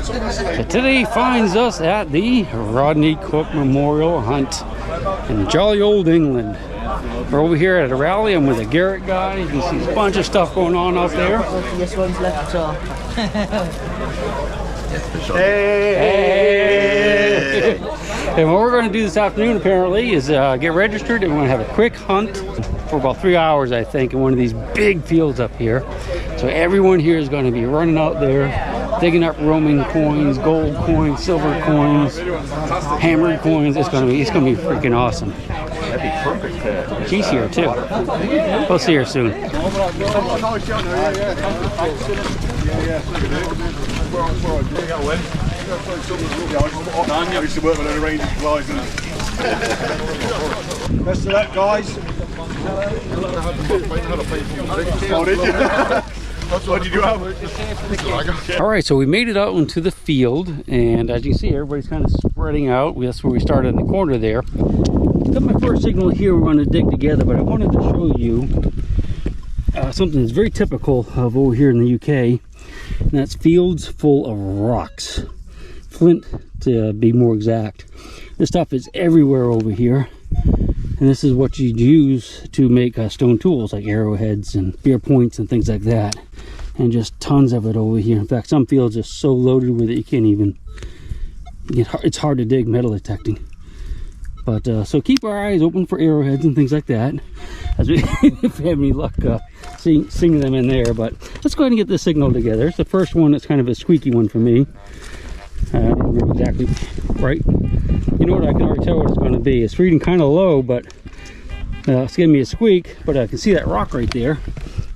So today finds us at the Rodney Cook Memorial Hunt in jolly old England. We're over here at a rally. I'm with a Garrett guy. You can see a bunch of stuff going on out there. This one's left, so. Hey! And what we're going to do this afternoon apparently is get registered, and we're going to have a quick hunt for about 3 hours, I think, in one of these big fields up here. So everyone here is going to be running out there, digging up Roman coins, gold coins, silver coins, hammered coins. It's going to be freaking awesome. That'd be perfect. She's here too. We'll see her soon. I used to work with the Rangers flies. Best of that, guys. What did you have? All right, so we made it out into the field, and as you can see, everybody's kind of spreading out. That's where we started in the corner there. Got my first signal here. We're going to dig together, but I wanted to show you something that's very typical of over here in the UK, and that's fields full of rocks. Flint, to be more exact. This stuff is everywhere over here, and this is what you'd use to make stone tools like arrowheads and spear points and things like that, and just tons of it over here. In fact, some fields are so loaded with it you can't even it's hard to dig metal detecting. But so keep our eyes open for arrowheads and things like that, as we if we have any luck seeing them in there. But let's go ahead and get this signal together. It's the first one that's kind of a squeaky one for me. I don't remember exactly right. You know what? I can already tell what it's going to be. It's reading kind of low, but it's giving me a squeak. But I can see that rock right there.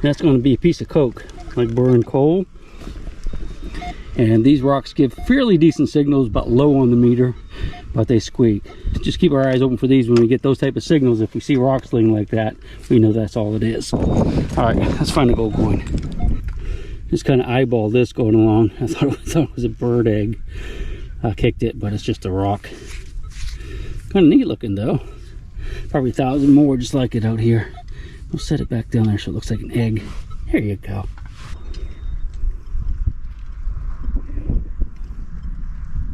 That's going to be a piece of coke, like burned coal. And these rocks give fairly decent signals, but low on the meter, but they squeak. Just keep our eyes open for these when we get those type of signals. If we see rocks laying like that, we know that's all it is. All right, let's find a gold coin. Just kind of eyeball this going along. I thought it was a bird egg. I kicked it, but it's just a rock. Kind of neat looking though. Probably 1,000 more just like it out here. We'll set it back down there so it looks like an egg. There you go.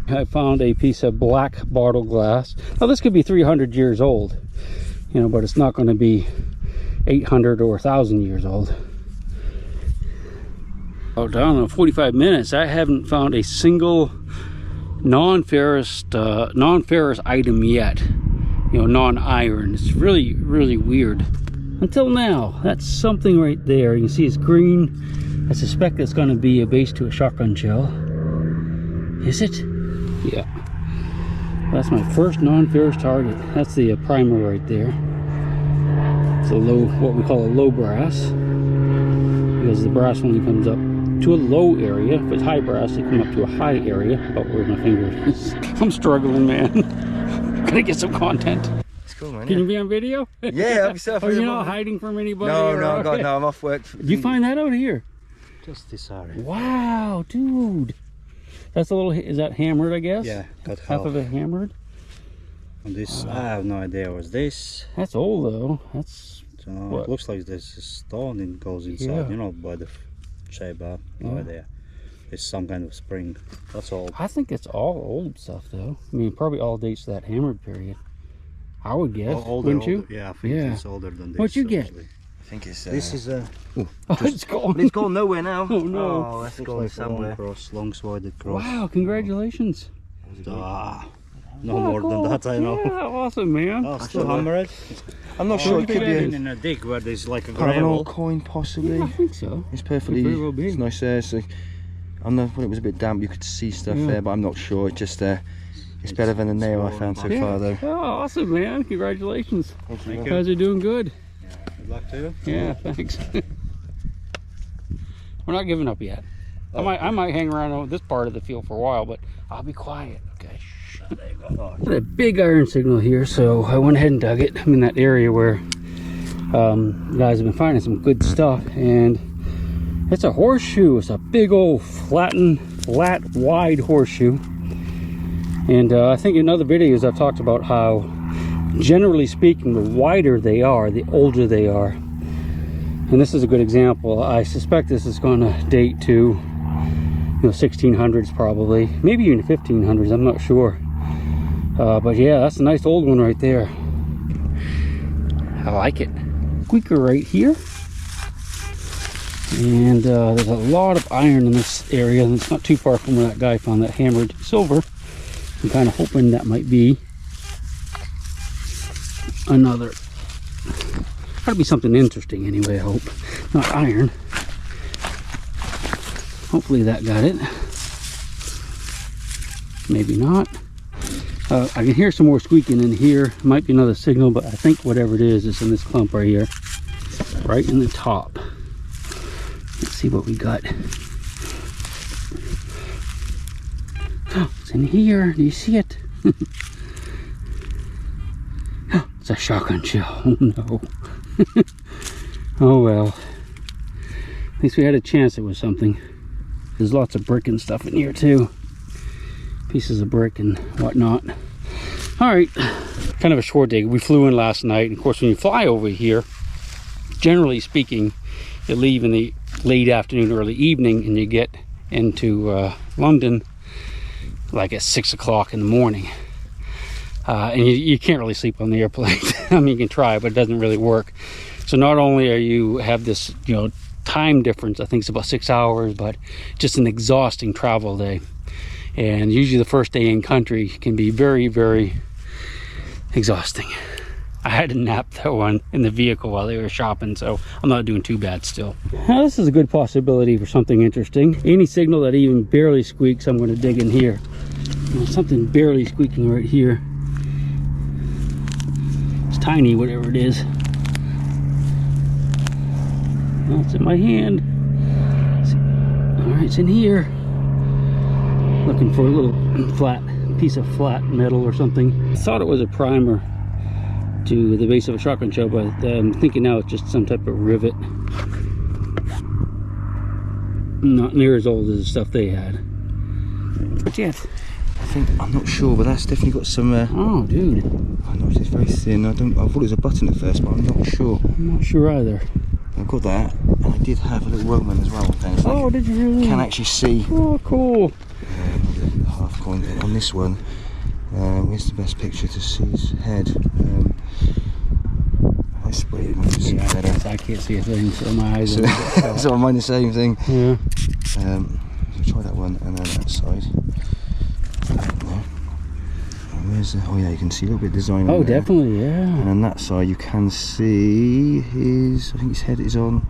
I found a piece of black bottle glass. Now this could be 300 years old, you know, but it's not going to be 800 or 1,000 years old. Oh, down in 45 minutes, I haven't found a single non-ferrous item yet. You know, non-iron. It's really, really weird. Until now, that's something right there. You can see it's green. I suspect it's going to be a base to a shotgun shell. Is it? Yeah. That's my first non-ferrous target. That's the primer right there. It's a low, what we call a low brass, because the brass only comes up to a low area. If it's high brass, it comes up to a high area. About where my finger is. I'm struggling, man. Gotta get some content. It's cool, man. Can you be on video? Yeah, I'll be Oh, you're not hiding from anybody? No, or, God, no, I'm off work. Did you find that out here? Just this area. Wow, dude. That's a little, is that hammered, I guess? Yeah, got half of it hammered. And this, I have no idea what's this. That's old though. That's, it looks like there's a stone that goes inside, yeah. you know, by the shape. I have no idea. It's some kind of spring. That's all. I think it's all old stuff though. I mean, probably all dates to that hammered period. I would guess, wouldn't you? Yeah, I think it's older than this. What'd you get? I think it's this is a. It's gone. It's gone nowhere now. Oh no! Oh, that's going somewhere. Long-sworded cross. Wow! Congratulations. No more than that, I know. Yeah, awesome, man. Oh, still hammered. I'm not sure. It could be in a dig where there's like a gravel. An old coin, possibly. Yeah, I think so. It's perfectly. Well be. It's nice there. So, I know when it was a bit damp, you could see stuff there, but I'm not sure. It just it's better than the nail I found so far, though. Oh, awesome, man! Congratulations. Thank you. You guys are doing good. Yeah, good luck to you. Yeah, thanks. We're not giving up yet. I might hang around on this part of the field for a while, but I'll be quiet. Okay. There you go. Got a big iron signal here, so I went ahead and dug it. I'm in that area where guys have been finding some good stuff, and it's a horseshoe. It's a big old flat, wide horseshoe. And I think in other videos I've talked about how, generally speaking, the wider they are, the older they are. And this is a good example. I suspect this is going to date to know, 1600s probably, maybe even 1500s, I'm not sure. But yeah, that's a nice old one right there. I like it. Squeaker right here. And there's a lot of iron in this area, and it's not too far from where that guy found that hammered silver. I'm kind of hoping that might be another. Gotta be something interesting anyway, I hope. Not iron. Hopefully that got it. Maybe not. I can hear some more squeaking in here. Might be another signal, but I think whatever it is in this clump right here. Right in the top. Let's see what we got. Oh, it's in here. Do you see it? Oh, it's a shotgun shell. Oh no. Oh well. At least we had a chance it was something. There's lots of brick and stuff in here too. Pieces of brick and whatnot. Alright. Kind of a short day. We flew in last night. And of course, when you fly over here, generally speaking, you leave in the late afternoon, early evening, and you get into London like at 6 o'clock in the morning. And you can't really sleep on the airplane. I mean, you can try, but it doesn't really work. So not only are you have this, you know, time difference, I think it's about 6 hours, but just an exhausting travel day. And usually the first day in country can be very, very exhausting. I had to nap that one in the vehicle while they were shopping, so I'm not doing too bad still. Now, this is a good possibility for something interesting. Any signal that even barely squeaks, I'm going to dig in here. Something barely squeaking right here. It's tiny, whatever it is. Oh, it's in my hand. Alright, it's in here. Looking for a little flat piece of flat metal or something. I thought it was a primer to the base of a shotgun shell, but I'm thinking now it's just some type of rivet. Not near as old as the stuff they had. But yes. I think, I'm not sure, but that's definitely got some... oh, dude. I know it's very thin. I thought it was a button at first, but I'm not sure. I'm not sure either. I've got that, and I did have a little Roman as well. Oh, did you really? Can actually see. Oh, cool. The half coin on this one. Here's the best picture to see his head. I sprayed it. Yeah, I can't see a thing, so my eyes are... So mine the same thing. Yeah. So try that one, and then that side. Where's the, oh yeah, you can see a little bit of design. Oh, on there. definitely, yeah. And on that side, you can see his. I think his head is on.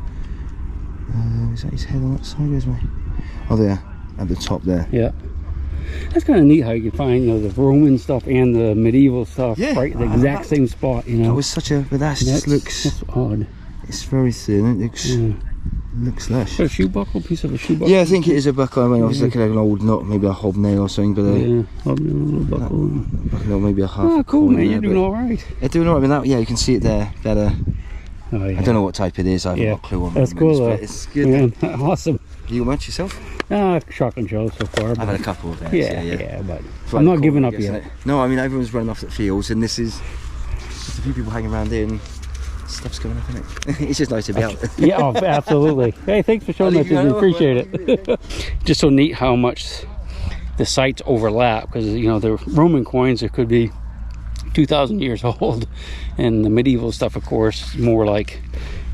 Is that his head on that side? Where's my? Oh, there, at the top there. Yeah. That's kind of neat how you can find, you know, the Roman stuff and the medieval stuff right at the exact same spot, you know. That was such a, but that just looks. That's odd. It's very thin. It looks. Yeah. Looks lush. A shoe buckle, piece of a shoe buckle. Yeah, I think it is a buckle. I mean, I was looking at an old knot, maybe a hobnail or something, but yeah, hobnail, a little buckle. Buckle, maybe a half. Oh, cool, man! There, you're doing all right. They're doing all right. I mean, that, yeah, you can see it there better. Oh, yeah. I don't know what type it is. I haven't got a clue on. That's cool, though. It's good. Yeah, awesome. You got much yourself? Shotgun shells so far. I've had a couple of those. Yeah, but I'm not giving up yet. No, I mean, everyone's running off at fields, and this is just a few people hanging around here, and stuff's going up, isn't it? It's just nice to be out. Yeah, oh, absolutely. Hey, thanks for showing that to me. Appreciate it. Just so neat how much the sites overlap, because, you know, the Roman coins, it could be 2,000 years old, and the medieval stuff, of course, more like,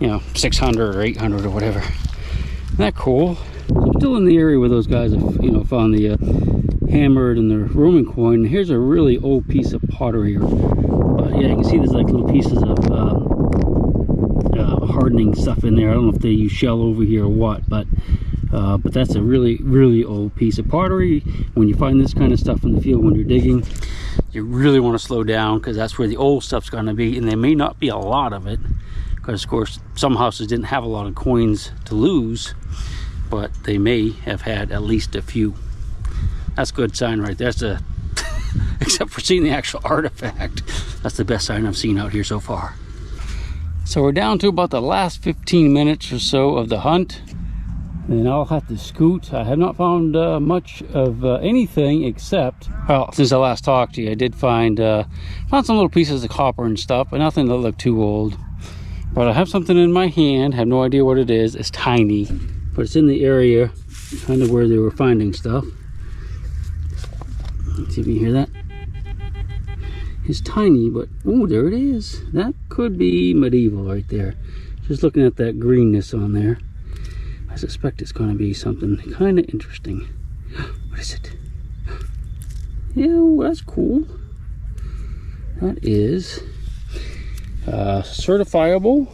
you know, 600 or 800 or whatever. Isn't that cool? So I'm still in the area where those guys have, you know, found the hammered and the Roman coin. Here's a really old piece of pottery. But yeah, you can see there's like little pieces of hardening stuff in there. I don't know if they use shell over here or what, but that's a really, really old piece of pottery. When you find this kind of stuff in the field when you're digging, you really want to slow down, because that's where the old stuff's going to be, and there may not be a lot of it, because of course some houses didn't have a lot of coins to lose, but they may have had at least a few. That's a good sign right there. That's a except for seeing the actual artifact, that's the best sign I've seen out here so far. So we're down to about the last 15 minutes or so of the hunt, and I'll have to scoot. I have not found much of anything, except, well, since I last talked to you, I did find some little pieces of copper and stuff, but nothing that looked too old. But I have something in my hand, have no idea what it is. It's tiny, but it's in the area kind of where they were finding stuff. Let's see if you can hear that. It's tiny, but oh, there it is. That could be medieval right there. Just looking at that greenness on there, I suspect it's going to be something kind of interesting. What is it? Yeah, well, that's cool. That is certifiable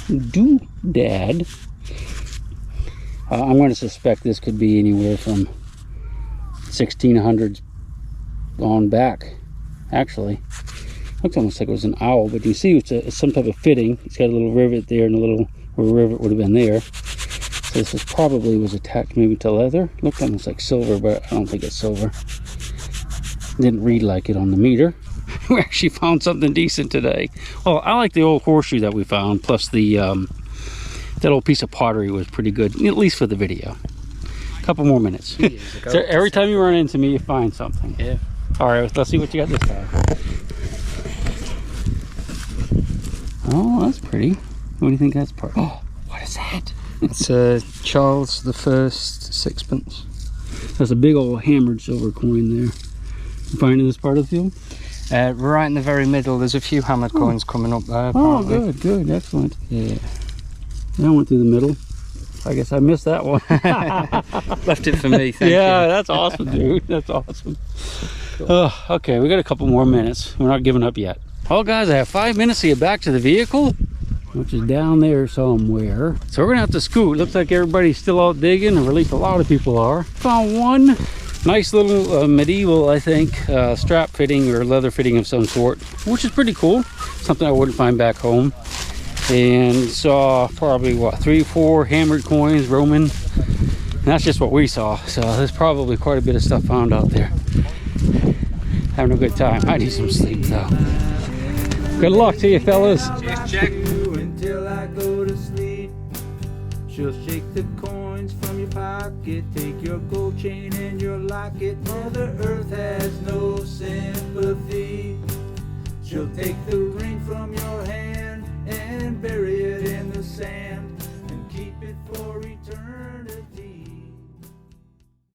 doodad. I'm going to suspect this could be anywhere from 1600s on back. Actually, looks almost like it was an owl, but you see it's some type of fitting. It's got a little rivet there and a little where a rivet would have been there. So this probably was attached maybe to leather. Looked almost like silver, but I don't think it's silver. Didn't read like it on the meter. We actually found something decent today. Well, I like the old horseshoe that we found, plus the that old piece of pottery was pretty good, at least for the video. A couple more minutes. So every time you run into me, you find something. Yeah. All right, let's see what you got this time. Oh, that's pretty. What do you think that's part? Oh, what is that? It's Charles I sixpence. That's a big old hammered silver coin there. You finding this part of the field? Right in the very middle, there's a few hammered coins coming up there. Oh, Apparently. good, excellent. Yeah. I went through the middle. I guess I missed that one. Left it for me, thank you. Yeah, that's awesome, dude. That's awesome. Cool. Okay, we got a couple more minutes. We're not giving up yet. Well, guys, I have 5 minutes to get back to the vehicle, which is down there somewhere. So we're gonna have to scoot. Looks like everybody's still out digging, or at least a lot of people are. Found one nice little medieval, I think, strap fitting or leather fitting of some sort, which is pretty cool. Something I wouldn't find back home. And saw probably what, 3 or 4 hammered coins, Roman. And that's just what we saw. So there's probably quite a bit of stuff found out there. Having a good time. I need some sleep though. Good luck to you, fellas. Cheers, check. Until I go to sleep. She'll shake the coins from your pocket, take your gold chain and your locket. Mother Earth has no sympathy. She'll take the ring from your hand and bury it in the sand and keep it for eternity.